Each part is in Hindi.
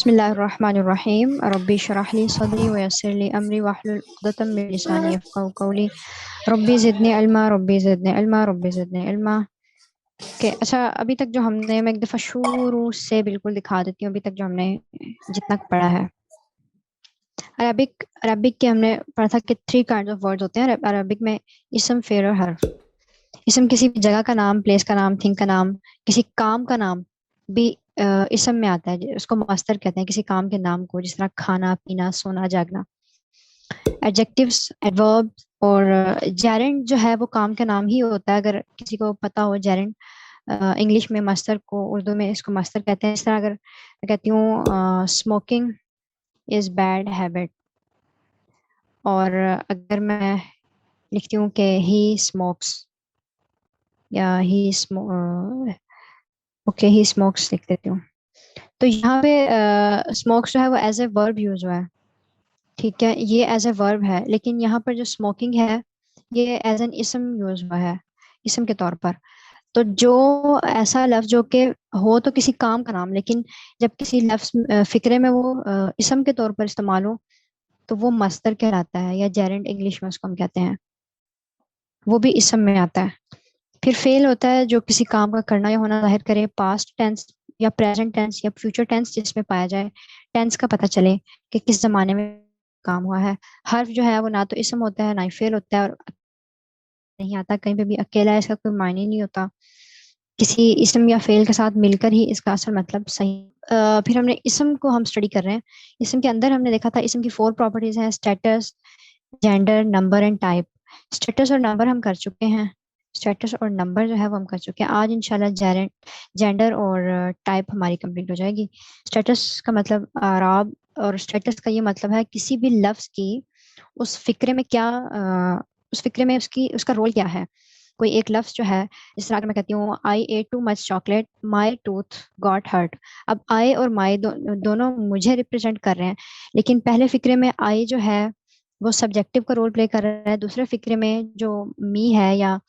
बिस्मिल्लाहिर्रहमानिर्रहीम रब्बी इश्रह ली सदरी व यस्सिर ली अमरी वहलुल उक़दतम मिन लिसानी यफ़क़हू क़ौली रब्बी ज़िदनी इल्मा रब्बी ज़िदनी इल्मा। के अच्छा, अभी तक जो हमने, मैं एक दफ़ा शुरू से बिल्कुल दिखा देती हूँ अभी तक जो हमने जितना पढ़ा है। अरबिक अरबिक के हमने पढ़ा था कि 3 काइंड ऑफ वर्ड्स होते हैं अरबिक में। इसम, फ़ेल और हर्फ। इसम किसी भी जगह का नाम, प्लेस का नाम, थिंग का नाम, किसी काम का नाम भी इसम में आता है। उसको मस्तर कहते हैं किसी काम के नाम को, जिस तरह खाना पीना सोना जागना। एडजेक्टिव्स, एडवर्ब और जेरेंड जो है वो काम का नाम ही होता है। अगर किसी को पता हो जेरेंड, इंग्लिश में मस्तर को उर्दू में इसको मस्तर कहते हैं। इस तरह अगर मैं कहती हूँ स्मोकिंग इज बैड हैबिट, और अगर मैं लिखती हूँ कि ही स्मोक्स या ही ओके ही स्मोक्स लिख देती हूँ, तो यहाँ पे स्मोक्स जो है वो एज ए वर्ब यूज हुआ है। ठीक है, ये एज ए वर्ब है, लेकिन यहाँ पर जो स्मोकिंग है ये एज एन इसम यूज हुआ है, इसम के तौर पर। तो जो ऐसा लफ्ज जो कि हो तो किसी काम का नाम, लेकिन जब किसी लफ्ज फिक्रे में वो इसम के तौर पर इस्तेमाल हो तो वो मस्तर कहलाता है, या जेरेंड इंग्लिश में उसको हम कहते हैं। वो भी इसम में आता है। फिर फेल होता है जो किसी काम का करना या होना जाहिर करे, पास्ट टेंस या प्रेजेंट टेंस या फ्यूचर टेंस जिसमें पाया जाए, टेंस का पता चले कि किस जमाने में काम हुआ है। हर्फ जो है वो ना तो इसम होता है ना ही फेल होता है, और नहीं आता कहीं पे भी अकेला है, इसका कोई मायने नहीं होता। किसी इसम या फेल के साथ मिलकर ही इसका असल मतलब सही। फिर हमने इसम को हम स्टडी कर रहे हैं। इसम के अंदर हमने देखा था इसम की 4 प्रॉपर्टीज हैं: status, gender, number and type. Status और नंबर हम कर चुके हैं। स्टेटस और नंबर जो है वो हम कर चुके हैं। आज इंशाल्लाह जेंडर और टाइप हमारी कंप्लीट हो जाएगी। स्टेटस का मतलब आराब, और स्टेटस का ये मतलब है किसी भी लफ्ज की उस फिक्रे में क्या उस फिक्रे में उसकी उसका रोल क्या है। कोई एक लफ्ज जो है, जिस तरह अगर मैं कहती हूँ I ate too much chocolate, my tooth got hurt. अब आई और माई दोनों मुझे रिप्रेजेंट कर रहे हैं, लेकिन पहले फिक्रे में आई जो है वो सब्जेक्टिव का रोल प्ले कर रहा है। दूसरे फिक्रे में जो मी है या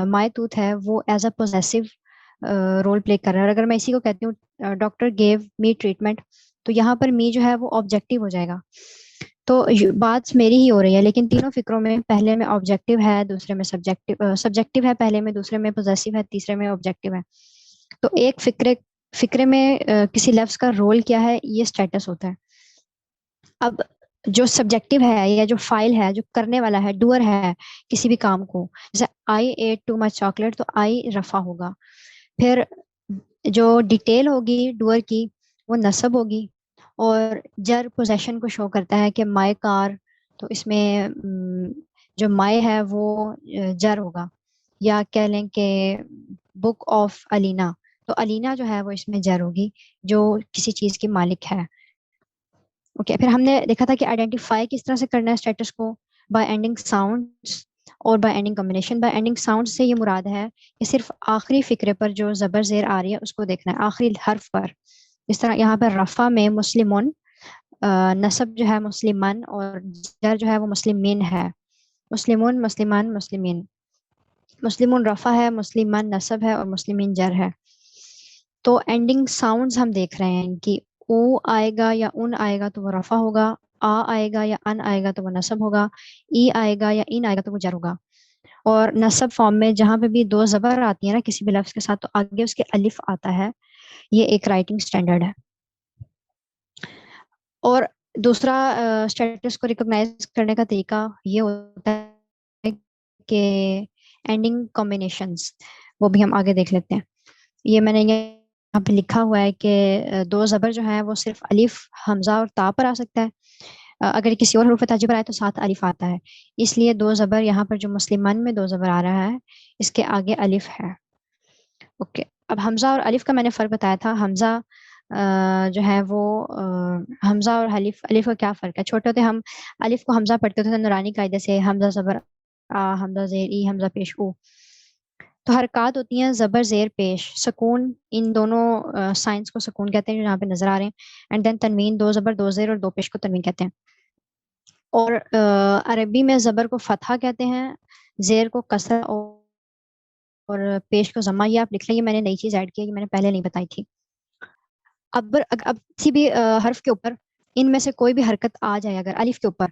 माई टूथ है वो as a possessive role play कर रहा है। और अगर मैं इसी को कहती हूँ डॉक्टर गेव मी ट्रीटमेंट, तो यहाँ पर मी जो है वो ऑब्जेक्टिव हो जाएगा। तो बात मेरी ही हो रही है, लेकिन तीनों फिक्रों में पहले में ऑब्जेक्टिव है, दूसरे में सब्जेक्टिव है, पहले में, दूसरे में पोजेसिव है, तीसरे में ऑब्जेक्टिव है। तो एक फिक्रे फिक्रे में किसी लफ्ज का रोल क्या है, ये स्टेटस होता है। अब जो सब्जेक्टिव है या जो फाइल है, जो करने वाला है, डूअर है किसी भी काम को, जैसे आई एट टू मच चॉकलेट, तो आई रफा होगा। फिर जो डिटेल होगी डूअर की वो नसब होगी, और जर पोजेशन को शो करता है कि माई कार, तो इसमें जो माई है वो जर होगा। या कह लें कि बुक ऑफ अलीना, तो अलीना जो है वो इसमें जर होगी, जो किसी चीज की मालिक है। ओके, फिर हमने देखा था कि आइडेंटिफाई किस तरह से करना है स्टेटस को, बाय एंडिंग साउंड्स और bye ending combination. Bye ending sound से ये मुराद है कि सिर्फ आखिरी फिक्रे पर जो जबर जेर आ रही है उसको देखना है, आखिरी हर्फ पर। इस तरह यहाँ पर रफा में मुस्लिमुन, नसब जो है मुस्लिमन, और जर जो है वो मुस्लिमीन है। मुस्लिमुन, मुस्लिमान, मुस्लिमीन। मुस्लिमुन रफा है, मुस्लिमन नसब है, और मुस्लिमीन जर है। तो एंडिंग साउंड्स हम देख रहे हैं कि ओ आएगा या उन आएगा तो वो रफा होगा, आ आएगा या अन आएगा तो वो नसब होगा, ई आएगा या इन आएगा तो वो जर होगा। और नसब फॉर्म में जहां पे भी 2 जबर आती है ना किसी भी लफ्ज के साथ, तो आगे उसके अलिफ आता है। ये एक राइटिंग स्टैंडर्ड है। और दूसरा स्टेटस को रिकॉग्नाइज करने का तरीका ये होता है कि एंडिंग कॉम्बिनेशंस, वो भी हम आगे देख लेते हैं। ये मैंने यहाँ पे लिखा हुआ है कि 2 जबर जो है वो सिर्फ अलिफ, हमजा और ता पर आ सकता है। अगर किसी और हरूफ ताजी पर आए तो साथ अलिफ आता है, इसलिए 2 जबर यहाँ पर जो मुस्लिमन में 2 जबर आ रहा है इसके आगे अलिफ है। ओके, अब हमजा और अलिफ का मैंने फर्क बताया था। हमजा जो है वो हमजा और अलिफ अलिफ का क्या फर्क है। छोटे होते हम अलिफ को हमजा पढ़ते थे नूरानी कायदे से, हमजा जबर आ, हमजा जेर ई, हमजा पेश ऊ। तो हरकत होती हैं जबर जेर पेश सुकून, इन दोनों साइंस को सुकून कहते हैं जो यहाँ पे नजर आ रहे हैं। एंड देन तनवीन, 2 जबर 2 जेर और 2 पेश को तनवीन कहते हैं। और अरबी में जबर को फतहा कहते हैं, जेर को कसरा, और पेश को जमा। ये आप लिख लेंगे, मैंने नई चीज ऐड की है, ये मैंने पहले नहीं बताई थी। अब किसी भी हर्फ के ऊपर इनमें से कोई भी हरकत आ जाए अगर अलिफ के ऊपर,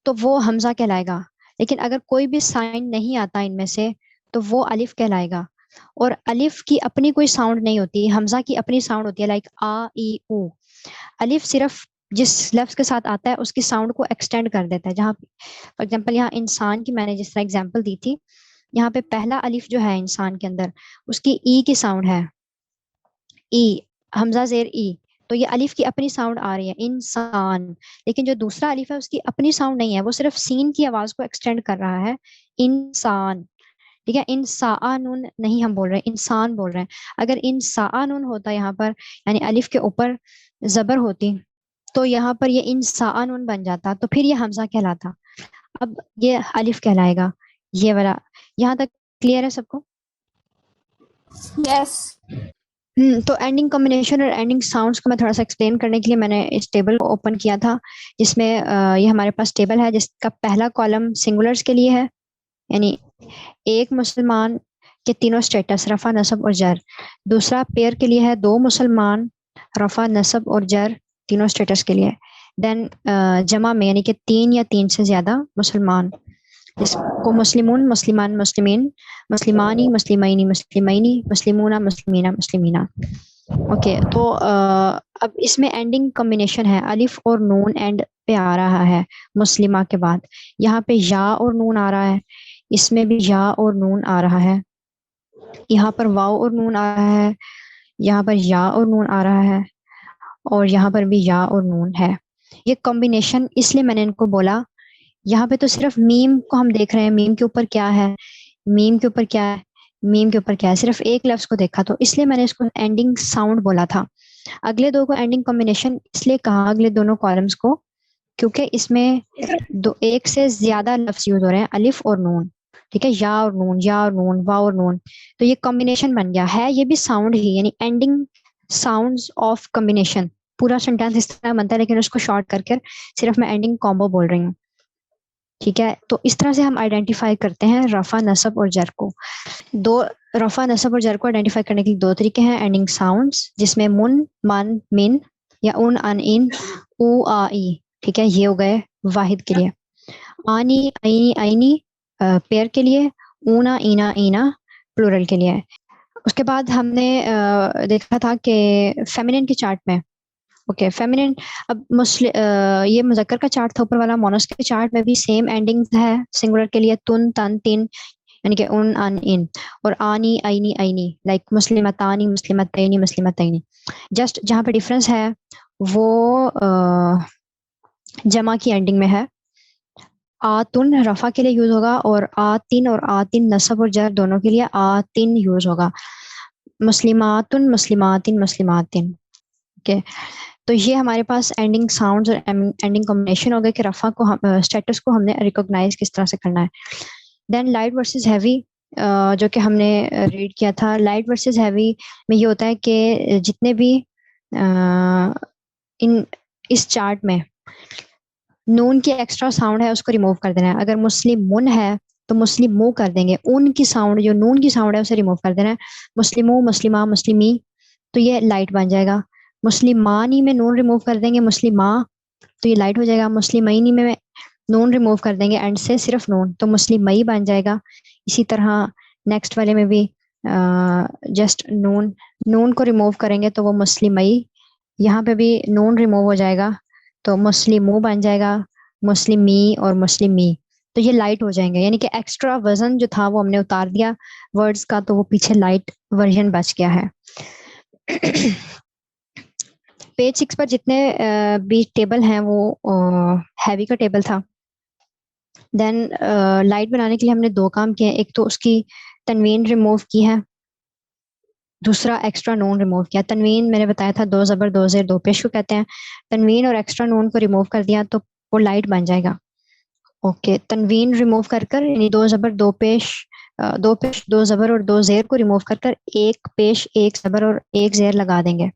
तो वो हमजा कहलाएगा। लेकिन अगर कोई भी साइन नहीं आता इनमें से, तो वो अलिफ कहलाएगा। और अलिफ की अपनी कोई साउंड नहीं होती, हमजा की अपनी साउंड होती है, लाइक आ ई ऊ। अलिफ सिर्फ जिस लफ्ज के साथ आता है उसकी साउंड को एक्सटेंड कर देता है। जहाँ फॉर एग्जाम्पल यहाँ इंसान की मैंने जिस तरह एग्जाम्पल दी थी, यहाँ पे पहला अलिफ जो है इंसान के अंदर, उसकी ई की साउंड है, ई, हमजा जेर ई। तो ये अलिफ की अपनी साउंड आ रही है इंसान। लेकिन जो दूसरा अलिफ है उसकी अपनी साउंड नहीं है, वो सिर्फ सीन की आवाज को एक्सटेंड कर रहा है, इंसान। ठीक है, इंसानुन नहीं हम बोल रहे हैं, इंसान बोल रहे हैं। अगर इंसानुन होता यहाँ पर, यानी अलिफ के ऊपर जबर होती, तो यहाँ पर ये इंसानुन बन जाता, तो फिर ये हमजा कहलाता। अब ये अलिफ कहलाएगा, ये वाला। यहाँ तक क्लियर है सबको? यस। तो एंडिंग कॉम्बिनेशन और एंडिंग साउंड्स को मैं थोड़ा सा एक्सप्लेन करने के लिए मैंने इस टेबल को ओपन किया था, जिसमें ये हमारे पास टेबल है जिसका पहला कॉलम सिंगुलर्स के लिए है, यानी एक मुसलमान के तीनों स्टेटस रफा नसब और जर। दूसरा पेयर के लिए है दो मुसलमान, रफा नसब और जर तीनों स्टेटस के लिए। देन जमा में यानी कि तीन या तीन से ज्यादा मुसलमान, जिसको मुस्लिमून मुस्लिमान मुस्लिमीन, मुस्लिमानी मुस्लिमैनी मुस्लिमैनी, मुस्लिमूना मुस्लिमीना मुस्लिमीना। ओके, तो अब इसमें एंडिंग कॉम्बिनेशन है, अलिफ और नून एंड पे आ रहा है मुस्लिमा के बाद। यहाँ पे या और नून आ रहा है, इसमें भी या और नून आ रहा है, यहाँ पर वाव और नून आ रहा है, यहाँ पर या और नून आ रहा है, और यहाँ पर भी या और नून है। ये कॉम्बिनेशन इसलिए मैंने इनको बोला, यहाँ पे तो सिर्फ मीम को हम देख रहे हैं, मीम के ऊपर क्या है, मीम के ऊपर क्या है, मीम के ऊपर क्या है, सिर्फ एक लफ्ज को देखा, तो इसलिए मैंने इसको एंडिंग साउंड बोला था। अगले दो को एंडिंग कॉम्बिनेशन इसलिए कहा, अगले दोनों कॉलम्स को, क्योंकि इसमें दो एक से ज्यादा लफ्ज यूज हो रहे हैं, अलिफ और नून। ठीक है, या और नून, या और नून, वाव और नून, तो ये कॉम्बिनेशन बन गया है। ये भी साउंड ही, यानी एंडिंग साउंड्स ऑफ कॉम्बिनेशन। पूरा सेंटेंस इस तरह बनता है, लेकिन उसको शॉर्ट करके सिर्फ मैं एंडिंग कॉम्बो बोल रही हूँ। ठीक है, तो इस तरह से हम आइडेंटिफाई करते हैं रफा नसब और जर को। दो रफा नसब और जर को आइडेंटिफाई करने के लिए दो तरीके हैं, एंडिंग साउंड्स, जिसमें मुन मन मिन या उन अन इन उ आ ई। ठीक है, ये हो गए वाहिद के लिए। आनी आईनी आईनी पेयर के लिए, ऊना ईना ईना प्लूरल के लिए। उसके बाद हमने देखा था कि फेमिनिन के चार्ट में, ओके फेमिनिन, अब ये मुजक्कर का चार्ट था ऊपर वाला, मोनस के चार्ट में भी सेम एंडिंग है सिंगुलर के लिए, तुन तन तिन, यानी कि उन अन इन, और आनी आईनी आईनी, लाइक मुस्लिमतानी मुस्लिमतैनी मुस्लिमतैनी। जस्ट जहाँ पे डिफरेंस है वो जमा की एंडिंग में है। आतुन रफा के लिए यूज होगा, और आतिन और आतिन नसब और जर दोनों के लिए आतिन यूज होगा। मुस्लिमातुन मुस्लिमातिन मुस्लिमातिन। ओके, तो ये हमारे पास एंडिंग साउंड्स और एंडिंग कॉम्बिनेशन हो गए कि रफा को स्टेटस को हमने रिकॉग्नाइज किस तरह से करना है। देन लाइट वर्सेस हैवी, जो कि हमने रीड किया था। लाइट वर्सेस हैवी में ये होता है कि जितने भी इन इस चार्ट में नून की एक्स्ट्रा साउंड है उसको रिमूव कर देना है। अगर मुस्लिम मुन है तो मुस्लिम मुंह कर देंगे, उन की साउंड जो नून की साउंड है उसे रिमूव कर देना है। मुस्लिमो मुस्लिमा मुस्लिमी, तो ये लाइट बन जाएगा। मुस्लिमानी में नून रिमूव कर देंगे, मुस्लिमा, तो ये लाइट हो जाएगा। मुस्लिमैनी में नून रिमूव कर देंगे एंड से सिर्फ नून, तो मुस्लिमई बन जाएगा। इसी तरह नेक्स्ट वाले में भी जस्ट नून, नून को रिमूव करेंगे तो वो मुस्लिमई, यहाँ पे भी नून रिमूव हो जाएगा तो मुस्लिमू बन जाएगा, मुस्लिमी और मुस्लिमी, तो ये लाइट हो जाएंगे। यानी कि एक्स्ट्रा वजन जो था वो हमने उतार दिया वर्ड्स का, तो वो पीछे लाइट वर्जन बच गया है। पेज 6 पर जितने भी टेबल हैं वो हैवी का टेबल था। देन लाइट बनाने के लिए हमने दो काम किए, एक तो उसकी तनवीन रिमूव की है, दूसरा एक्स्ट्रा नून रिमूव किया। तनवीन मैंने बताया था दो जबर दो जेर दो पेश को कहते हैं। तनवीन और एक्स्ट्रा नून को रिमूव कर दिया तो वो लाइट बन जाएगा। ओके, तनवीन रिमूव कर कर, यानी दो जबर दो पेश, दो पेश दो जबर और दो जेर को रिमूव कर कर एक पेश एक जबर और एक जेर लगा देंगे।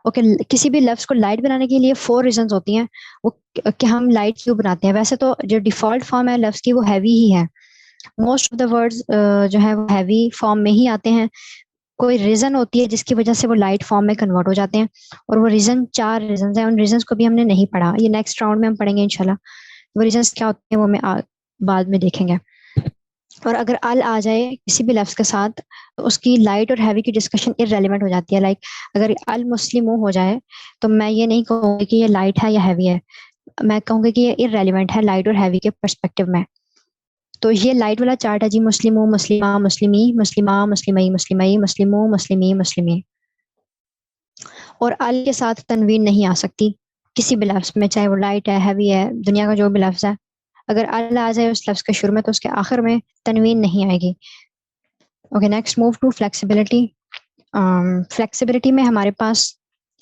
ओके, किसी भी लफ्ज को लाइट बनाने के लिए 4 रीजंस होती हैं वो कि हम लाइट क्यों बनाते हैं। वैसे तो जो डिफॉल्ट फॉर्म है लफ्ज की वो हैवी ही है, मोस्ट ऑफ द वर्ड्स जो है वो हैवी फॉर्म में ही आते हैं। कोई रीजन होती है जिसकी वजह से वो लाइट फॉर्म में कन्वर्ट हो जाते हैं, और वो रीजन 4 रीजन है, उन रीजन को भी हमने नहीं पढ़ा, ये नेक्स्ट राउंड में हम पढ़ेंगे इंशाल्लाह। वो रीजन क्या होते हैं वो मैं बाद में देखेंगे। और अगर अल आ जाए किसी भी लफ्ज के साथ तो उसकी लाइट और हैवी की डिस्कशन इररेलेवेंट हो जाती है। लाइक अगर अल मुस्लिम हो जाए तो मैं ये नहीं कहूँगी कि ये लाइट है या हैवी है, मैं कहूँगी कि ये इररेलेवेंट है लाइट और हैवी के पर्सपेक्टिव में। तो ये लाइट वाला चार्ट है जी, मुस्लिमो, मुस्लिमा, मुस्लिमी, मुस्लिमा, मुस्लिमई, मुस्लिमई, मुस्लिमो, मुस्लिमी, मुस्लिमी। और अल के साथ तनवीन नहीं आ सकती किसी भी लफ्ज में, चाहे वो लाइट है, हैवी है, दुनिया का जो भी लफ्ज है। अगर अल आ जाए उस लफ्ज के शुरू में तो उसके आखिर में तनवीन नहीं आएगी। Okay, next move to flexibility. Flexibility में हमारे पास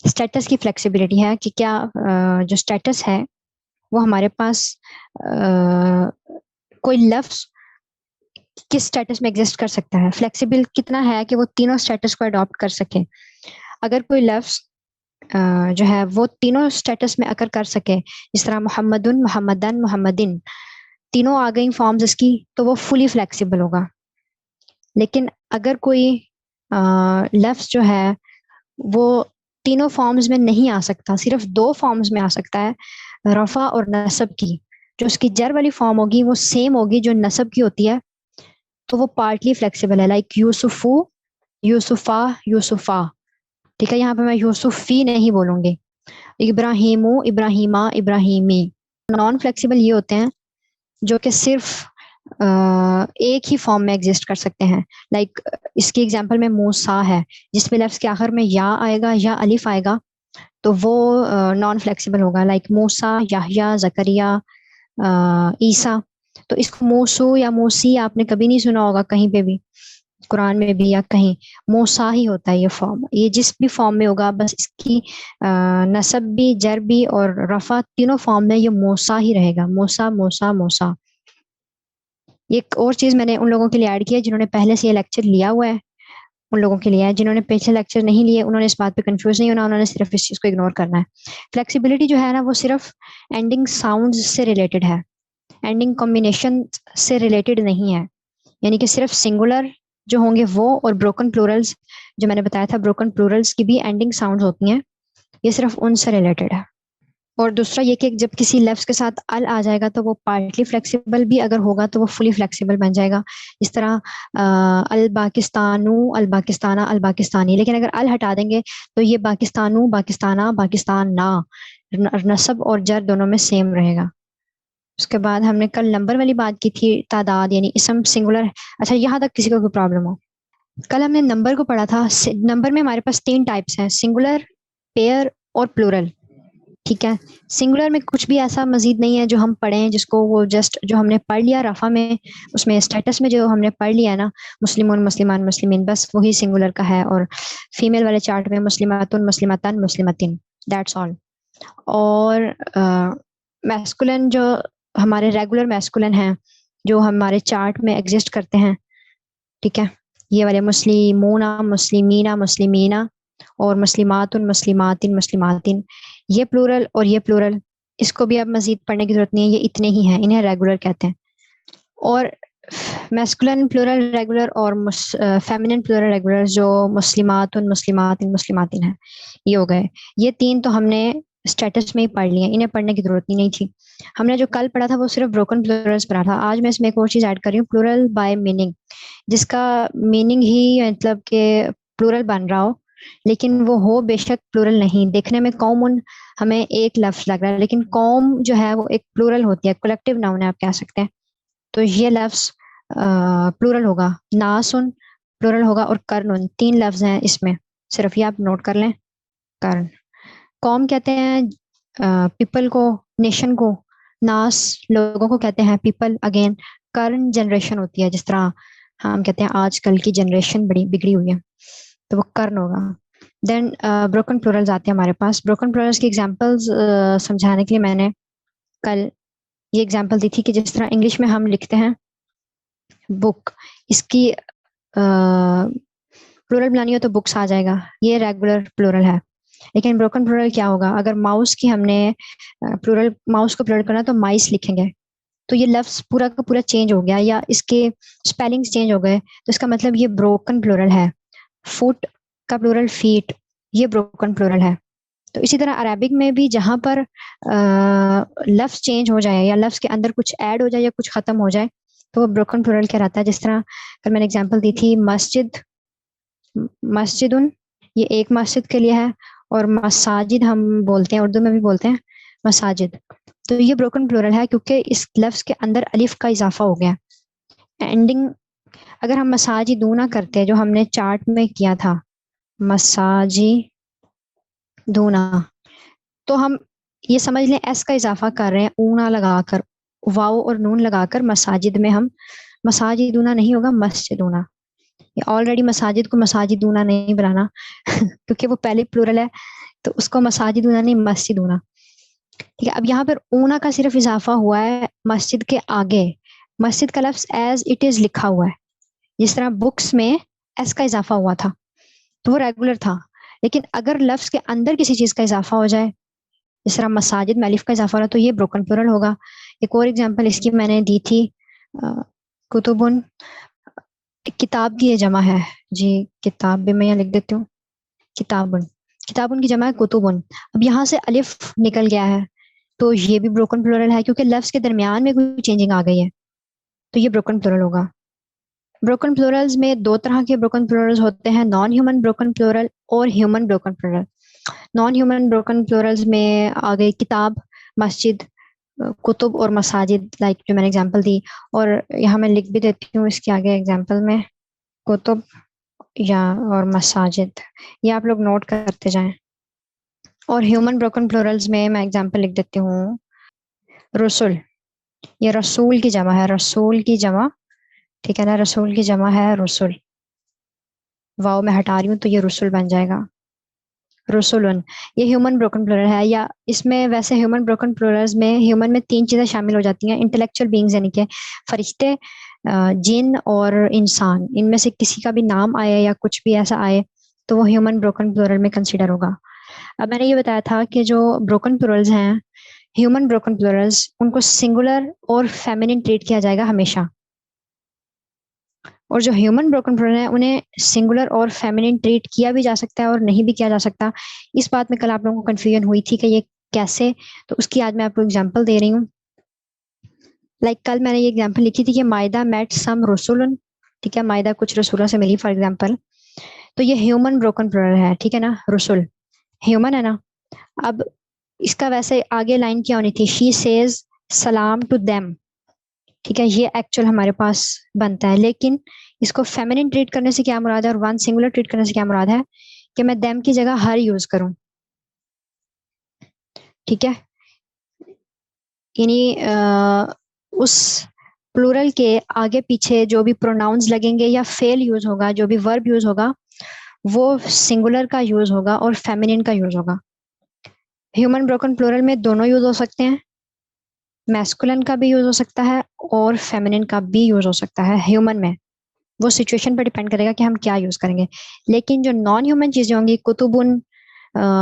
स्टेटस की फ्लेक्सिबिलिटी है कि क्या जो स्टेटस है वो हमारे पास कोई लफ्ज किस स्टेटस में एग्जिस्ट कर सकता है। फ्लेक्सिबल कितना है कि वो तीनों स्टेटस को अडॉप्ट कर सके। अगर कोई लफ्ज जो है वो तीनों स्टेटस में अकर कर सके, जिस तरह मोहम्मदुन, मोहम्मदन, मोहम्मदिन, तीनों आ गई फॉर्म्स इसकी, तो वो फुली फ्लेक्सिबल होगा। लेकिन अगर कोई लफ्ज जो है वो तीनों फॉर्म्स में नहीं आ सकता, सिर्फ 2 फॉर्म्स में आ सकता है, रफा और नसब की, जो उसकी जर वाली फॉर्म होगी वो सेम होगी जो नसब की होती है, तो वो पार्टली फ्लेक्सिबल है। लाइक यूसुफू, यूसुफा, यूसुफा। ठीक है, यहाँ पे मैं यूसुफी नहीं बोलूंगी। इब्राहिमू, इब्राहिमा, इब्राहिमी। नॉन फ्लेक्सिबल ये होते हैं जो कि सिर्फ एक ही फॉर्म में एग्जिस्ट कर सकते हैं। लाइक इसकी एग्जांपल में मूसा है, जिसमें लफ्ज के आखिर में या आएगा या अलिफ आएगा, तो वो नॉन फ्लेक्सिबल होगा। लाइक मूसा, याहया, जकरिया, ईसा। तो इसको मूसू या मूसी आपने कभी नहीं सुना होगा कहीं पे भी, कुरान में भी या कहीं। मूसा ही होता है ये फॉर्म, ये जिस भी फॉर्म में होगा, बस इसकी नसब भी, जर भी और रफा तीनों फॉर्म में ये मूसा ही रहेगा। मूसा, मूसा, मूसा। एक और चीज मैंने उन लोगों के लिए ऐड किया जिन्होंने पहले से ये लेक्चर लिया हुआ है, उन लोगों के लिए है। जिन्होंने पिछले लेक्चर नहीं लिए उन्होंने इस बात पे कंफ्यूज नहीं होना, उन्होंने सिर्फ इस चीज को इग्नोर करना है। फ्लेक्सिबिलिटी जो है ना वो सिर्फ एंडिंग साउंड्स से रिलेटेड है, एंडिंग कॉम्बिनेशन से रिलेटेड नहीं है। यानी कि सिर्फ सिंगुलर जो होंगे वो, और ब्रोकन प्लूरल्स जो मैंने बताया था, ब्रोकन प्लूरल्स की भी एंडिंग साउंड्स होती हैं, ये सिर्फ उनसे रिलेटेड है। और दूसरा ये कि जब किसी लफ्ज के साथ अल आ जाएगा तो वो पार्टली फ्लेक्सिबल भी अगर होगा तो वो फुली फ्लेक्सिबल बन जाएगा। इस तरह अल पाकिस्तानू, अल पाकिस्ताना, अल पाकिस्तानी। लेकिन अगर अल हटा देंगे तो ये पाकिस्तानू, पाकिस्ताना, पाकिस्तान ना, नसब और जर दोनों में सेम रहेगा। उसके बाद हमने कल नंबर वाली बात की थी, तादाद यानी इसम सिंगुलर। अच्छा, यहाँ तक किसी को कोई प्रॉब्लम हो? कल हमने नंबर को पढ़ा था। नंबर में हमारे पास 3 टाइप्स हैं, सिंगुलर, पेयर और प्लूरल। ठीक है, सिंगुलर में कुछ भी ऐसा मजीद नहीं है जो हम पढ़ें जिसको वो जस्ट जो हमने पढ़ लिया रफा में, उसमें स्टेटस में जो हमने पढ़ लिया है ना, मुस्लिमून, मुस्लिमान, मुस्लिमीन, बस वही सिंगुलर का है। और फीमेल वाले चार्ट में मुस्लिमातुन, मुस्लिमातन, मुस्लिमतिन, दैट्स ऑल। और मैस्कुलिन जो हमारे रेगुलर मैस्कुलिन हैं जो हमारे चार्ट में एग्जिस्ट करते हैं, ठीक है, ये वाले मुस्लिमूना, मुस्लिमीना, मुस्लिमीना और मुस्लिमातुन, मुस्लिमातिन, मुस्लिमातिन, ये प्लूरल और ये प्लूरल, इसको भी अब मजीद पढ़ने की जरूरत नहीं है, ये इतने ही हैं, इन्हें रेगुलर कहते हैं। और मैस्कुलिन प्लूरल रेगुलर और फेमिनिन प्लूरल रेगुलर जो मुस्लिमातुन, मुस्लिमातिन, मुस्लिमातिन है, ये हो गए। ये 3 तो हमने स्टेटस में ही पढ़ लिए, इन्हें पढ़ने की जरूरत ही नहीं थी। हमने जो कल पढ़ा था वो सिर्फ ब्रोकन प्लूरल्स पढ़ा था। आज मैं इसमें एक और चीज ऐड कर रही हूँ, प्लूरल बाय मीनिंग, जिसका मीनिंग ही मतलब के प्लूरल बन रहा हो, लेकिन वो हो बेशक प्लूरल नहीं। देखने में कौमुन हमें एक लफ्ज लग रहा है, लेकिन कौम जो है वो एक प्लूरल होती है, कलेक्टिव नाउन है आप कह सकते हैं। तो ये लफ्ज प्लूरल होगा। नासुन प्लूरल होगा और कर्नुन, 3 लफ्ज हैं इसमें, सिर्फ ये आप नोट कर लें। कर्ण, कौम कहते हैं पीपल को, नेशन को। नास लोगों को कहते हैं, पीपल अगेन। कर्ण जनरेशन होती है, जिस तरह हम कहते हैं आजकल की जनरेशन बड़ी बिगड़ी हुई है, तो वो कर्ण होगा। देन ब्रोकन प्लूरल्स आते हैं हमारे पास। ब्रोकन प्लूरल्स की एग्जांपल्स समझाने के लिए मैंने कल ये एग्जांपल दी थी कि जिस तरह इंग्लिश में हम लिखते हैं बुक, इसकी प्लूरल बनानी हो तो बुक्स आ जाएगा, ये रेगुलर प्लूरल है। लेकिन ब्रोकन प्लूरल क्या होगा? अगर माउस की हमने प्लूरल, माउस को प्लूरल करना तो माइस लिखेंगे, तो ये लफ्ज पूरा का पूरा चेंज हो गया, या इसके स्पेलिंग्स चेंज हो गए, तो इसका मतलब ये ब्रोकन प्लूरल है। फुट का प्लूरल फीट, ये ब्रोकन प्लूरल है। तो इसी तरह अरेबिक में भी जहां पर लफ्ज चेंज हो जाए या लफ्ज के अंदर कुछ ऐड हो जाए या कुछ खत्म हो जाए तो वो ब्रोकन प्लूरल कहलाता है। जिस तरह कल मैंने एग्जांपल दी थी मस्जिद, मस्जिदुन, ये एक मस्जिद के लिए है, और मसाजिद हम बोलते हैं, उर्दू में भी बोलते हैं मसाजिद। तो ये ब्रोकन प्लूरल है क्योंकि इस लफ्ज के अंदर अलिफ का इजाफा हो गया। एंडिंग अगर हम मसाजिदूना करते जो हमने चार्ट में किया था, मसाजी दूना, तो हम ये समझ लें एस का इजाफा कर रहे हैं ऊना लगाकर, वाव और नून लगाकर मसाजिद में हम मसाजिदूना नहीं होगा मस्जिदूना। ये ऑलरेडी मसाजिद को मसाजिदूना नहीं बनाना क्योंकि वो पहले प्लूरल है, तो उसको मसाजिदूना नहीं मस्जिदूना। ठीक है, अब यहाँ पर ऊना का सिर्फ इजाफा हुआ है मस्जिद के आगे, मस्जिद का लफ्ज एज इट इज लिखा हुआ है। जिस तरह बुक्स में एस का इजाफा हुआ था तो वो रेगुलर था, लेकिन अगर लफ्ज के अंदर किसी चीज का इजाफा हो जाए, जिस तरह मसाजिद में अलिफ का इजाफा हो रहा तो ये ब्रोकन प्लूरल होगा। एक और एग्जांपल इसकी मैंने दी थी, कुतुबुन, किताब की ये जमा है जी, किताब भी मैं यहाँ लिख देती हूँ, किताबुन, किताबुन की जमा है कुतुबुन। अब यहाँ से अलिफ निकल गया है तो ये भी ब्रोकन प्लूरल है क्योंकि लफ्ज के दरमियान में कोई चेंजिंग आ गई है, तो ये ब्रोकन प्लूरल होगा। ब्रोकन प्लूरल्स में दो तरह के ब्रोकन प्लूरल्स होते हैं, नॉन ह्यूमन ब्रोकन प्लूरल और human broken plural. Non human broken plurals में आ गई किताब, मस्जिद, कुतुब और मसाजिद, लाइक जो मैंने एग्जांपल दी, और यहाँ मैं लिख भी देती हूँ इसके आगे एग्जांपल में, कुतुब या और मसाजिद, ये आप लोग नोट करते जाएं। और ह्यूमन ब्रोकन प्लूरल्स में मैं एग्जांपल लिख देती हूँ, रसूल, ये रसूल की जमा है, रसूल की जमा, ठीक है ना, रसूल की जमा है रसूल, वाव मैं हटा रही हूँ तो ये रसूल बन जाएगा, रसूलन। ये ह्यूमन ब्रोकन प्लूरल है। या इसमें वैसे ह्यूमन ब्रोकन प्लूरल्स में ह्यूमन में तीन चीजें शामिल हो जाती हैं, इंटेलेक्चुअल बीइंग्स यानी कि फरिश्ते, जिन और इंसान, इनमें से किसी का भी नाम आए या कुछ भी ऐसा आए तो वो ह्यूमन ब्रोकन प्लूरल में कंसिडर होगा। अब मैंने ये बताया था कि जो ब्रोकन प्लूरल्स हैं, ह्यूमन ब्रोकन प्लूरल्स, उनको सिंगुलर और फेमिनिन ट्रीट किया जाएगा हमेशा, और जो ह्यूमन ब्रोकन प्लूरल है उन्हें सिंगुलर और फेमिनिन ट्रीट किया भी जा सकता है और नहीं भी किया जा सकता। इस बात में कल आप लोगों को कंफ्यूजन हुई थी कि ये कैसे, तो उसकी आज मैं आपको एग्जांपल दे रही हूँ। लाइक कल मैंने ये एग्जांपल लिखी थी कि मायदा मेट सम रसूलन, ठीक है, मायदा कुछ रसूलों से मिली फॉर एग्जांपल, तो ये ह्यूमन ब्रोकन प्लूरल है, ठीक है ना, रसूल ह्यूमन है ना। अब इसका वैसे आगे लाइन क्या होनी थी, शी सेज सलाम टू देम, ठीक है, ये एक्चुअल हमारे पास बनता है, लेकिन इसको फेमिनिन ट्रीट करने से क्या मुराद है और वन सिंगुलर ट्रीट करने से क्या मुराद है कि मैं देम की जगह हर यूज करूं, ठीक है, यानी उस प्लूरल के आगे पीछे जो भी प्रोनाउंस लगेंगे या फेल यूज होगा, जो भी वर्ब यूज होगा, वो सिंगुलर का यूज होगा और फेमिनिन का यूज होगा। ह्यूमन ब्रोकन प्लूरल में दोनों यूज हो सकते हैं, मैस्कुलिन का भी यूज हो सकता है और फेमिनिन का भी यूज हो सकता है ह्यूमन में, वो सिचुएशन पर डिपेंड करेगा कि हम क्या यूज करेंगे। लेकिन जो नॉन ह्यूमन चीजें होंगी, कुतुबुन,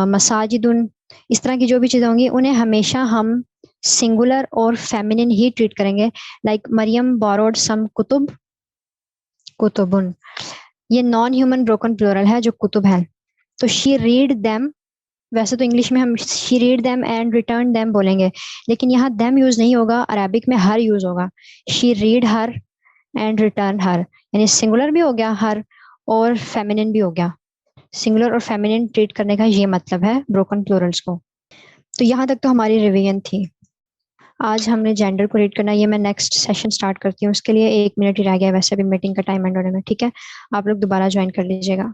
मसाजिदुन, इस तरह की जो भी चीजें होंगी, उन्हें हमेशा हम सिंगुलर और फेमिनिन ही ट्रीट करेंगे। लाइक मरियम बोरोड सम कुतुब, कुतुबुन, ये नॉन ह्यूमन ब्रोकन प्लूरल है जो कुतुब है। तो शी रीड देम, वैसे तो इंग्लिश में हम she read them and return them बोलेंगे, लेकिन यहाँ देम यूज नहीं होगा, अरेबिक में हर यूज होगा, she read her and return her, यानी सिंगुलर भी हो गया हर और फेमिनिन भी हो गया। सिंगुलर और फेमिनिन ट्रीट करने का ये मतलब है ब्रोकन प्लूरल्स को। तो यहाँ तक तो हमारी रिवीजन थी। आज हमने जेंडर को रीड करना, ये मैं नेक्स्ट सेशन स्टार्ट करती हूँ, उसके लिए 1 मिनट ही रह गया, वैसे भी मीटिंग का टाइम एंड होने में, ठीक है, आप लोग दोबारा ज्वाइन कर लीजिएगा।